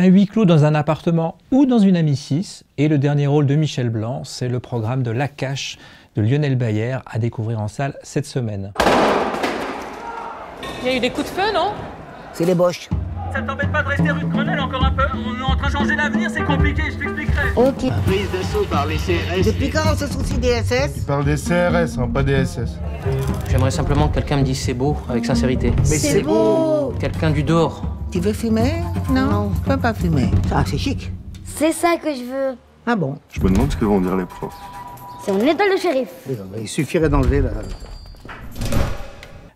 Un huis clos dans un appartement ou dans une amie-6. Et le dernier rôle de Michel Blanc, c'est le programme de La Cache de Lionel Bayer à découvrir en salle cette semaine. Il y a eu des coups de feu, non? C'est les Boches. Ça t'embête pas de rester rue de Grenelle encore un peu? On est en train de changer l'avenir, c'est compliqué, je t'expliquerai. Ok. Prise d'assaut par les CRS. Depuis quand on se soucie des SS? Il parle des CRS, hein, pas des SS. J'aimerais simplement que quelqu'un me dise c'est beau, avec sincérité. Mais c'est beau. Quelqu'un du dehors. Tu veux fumer? Non, je peux pas fumer. Ah, c'est chic. C'est ça que je veux. Ah bon? Je me demande ce que vont dire les profs. C'est mon étoile de shérif. Il suffirait d'enlever la...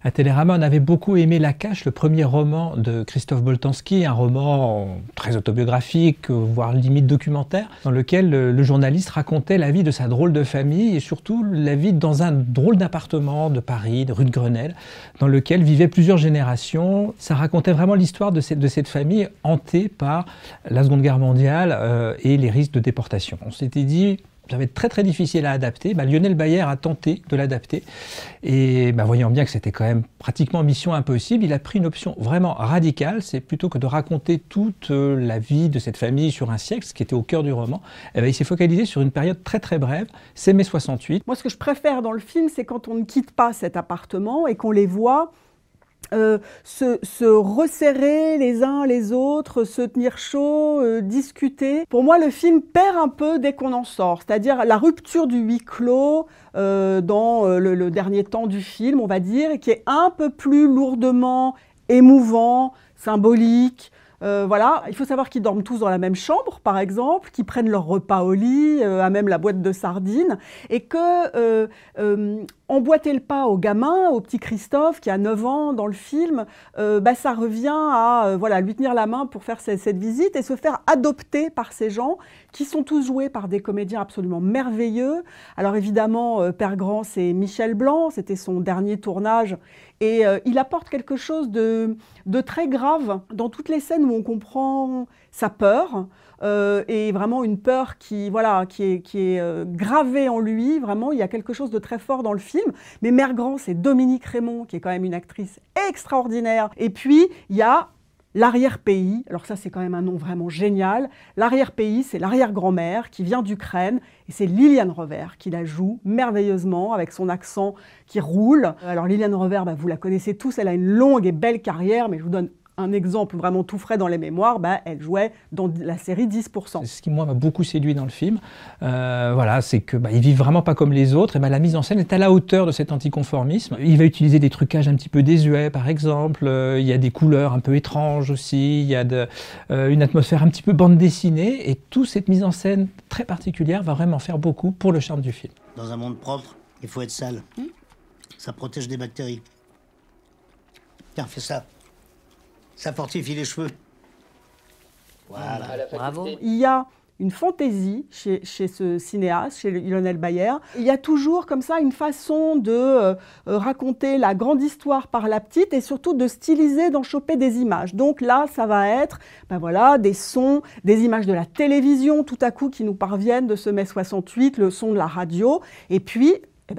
À Télérama, on avait beaucoup aimé La Cache, le premier roman de Christophe Boltanski, un roman très autobiographique, voire limite documentaire, dans lequel le journaliste racontait la vie de sa drôle de famille et surtout la vie dans un drôle d'appartement de Paris, de rue de Grenelle, dans lequel vivaient plusieurs générations. Ça racontait vraiment l'histoire de cette famille hantée par la Seconde Guerre mondiale et les risques de déportation. On s'était dit... Ça va être très très difficile à adapter. Lionel Bayer a tenté de l'adapter et voyant bien que c'était quand même pratiquement mission impossible, il a pris une option vraiment radicale. C'est plutôt que de raconter toute la vie de cette famille sur un siècle, ce qui était au cœur du roman, il s'est focalisé sur une période très très brève, c'est mai 68. Moi, ce que je préfère dans le film, c'est quand on ne quitte pas cet appartement et qu'on les voit se resserrer les uns les autres, se tenir chaud, discuter. Pour moi, le film perd un peu dès qu'on en sort, c'est-à-dire la rupture du huis clos dans le dernier temps du film, on va dire, et qui est un peu plus lourdement émouvant, symbolique. Voilà, il faut savoir qu'ils dorment tous dans la même chambre, par exemple, qu'ils prennent leur repas au lit, à même la boîte de sardines, et que emboîter le pas au gamin, au petit Christophe qui a 9 ans dans le film, ça revient à lui tenir la main pour faire cette visite et se faire adopter par ces gens qui sont tous joués par des comédiens absolument merveilleux. Alors évidemment, Père Grand, c'est Michel Blanc, c'était son dernier tournage, et il apporte quelque chose de très grave dans toutes les scènes où on comprend sa peur, et vraiment une peur qui est gravée en lui. Vraiment, il y a quelque chose de très fort dans le film. Mais Mère Grand, c'est Dominique Raymond, qui est quand même une actrice extraordinaire. Et puis, il y a l'arrière-pays. Alors ça, c'est quand même un nom vraiment génial. L'arrière-pays, c'est l'arrière-grand-mère qui vient d'Ukraine. Et c'est Liliane Rover qui la joue merveilleusement avec son accent qui roule. Alors Liliane Rover, vous la connaissez tous, elle a une longue et belle carrière, mais je vous donne un exemple vraiment tout frais dans les mémoires, elle jouait dans la série 10%. Ce qui, moi, m'a beaucoup séduit dans le film, c'est qu'ils vivent vraiment pas comme les autres, et la mise en scène est à la hauteur de cet anticonformisme. Il va utiliser des trucages un petit peu désuets, par exemple, il y a des couleurs un peu étranges aussi, il y a une atmosphère un petit peu bande dessinée, et toute cette mise en scène très particulière va vraiment faire beaucoup pour le charme du film. Dans un monde propre, il faut être sale. Ça protège des bactéries. Tiens, fais ça. Ça fortifie les cheveux. Voilà. Bravo. Il y a une fantaisie chez ce cinéaste, chez Lionel Bayer. Il y a toujours comme ça une façon de raconter la grande histoire par la petite et surtout de styliser, d'en choper des images. Donc là, ça va être des sons, des images de la télévision tout à coup qui nous parviennent de ce mai 68, le son de la radio, et puis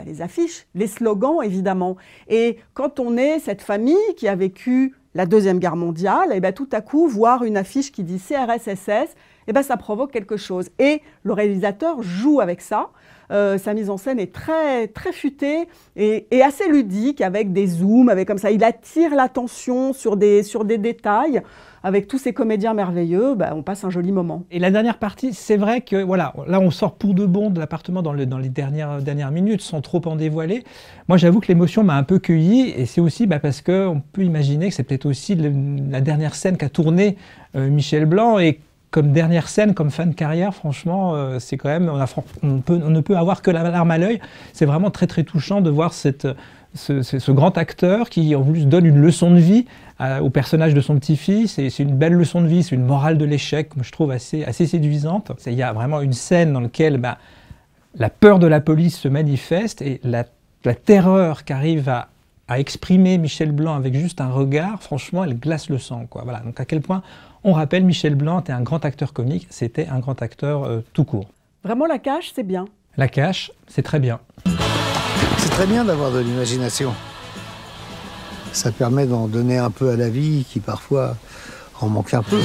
les affiches, les slogans évidemment. Et quand on est cette famille qui a vécu la Deuxième Guerre mondiale, tout à coup, voir une affiche qui dit CRS-SS, ça provoque quelque chose. Et le réalisateur joue avec ça. Sa mise en scène est très, très futée et assez ludique, avec des zooms, avec comme ça. Il attire l'attention sur des détails. Avec tous ces comédiens merveilleux, on passe un joli moment. Et la dernière partie, c'est vrai que là on sort pour de bon de l'appartement dans les dernières minutes, sans trop en dévoiler. Moi j'avoue que l'émotion m'a un peu cueilli, et c'est aussi parce qu'on peut imaginer que c'est peut-être aussi la dernière scène qu'a tournée Michel Blanc, et comme dernière scène, comme fin de carrière, franchement, c'est quand même, on ne peut avoir que la larme à l'œil. C'est vraiment très très touchant de voir ce grand acteur qui en plus donne une leçon de vie au personnage de son petit-fils. C'est une belle leçon de vie, c'est une morale de l'échec, je trouve assez séduisante. Il y a vraiment une scène dans laquelle la peur de la police se manifeste, et la terreur qu'arrive à exprimer Michel Blanc avec juste un regard, franchement, elle glace le sang, quoi. Voilà, donc à quel point on rappelle Michel Blanc était un grand acteur comique, c'était un grand acteur tout court. Vraiment, La Cache, c'est bien. La Cache, c'est très bien. C'est très bien d'avoir de l'imagination. Ça permet d'en donner un peu à la vie qui parfois en manque un peu.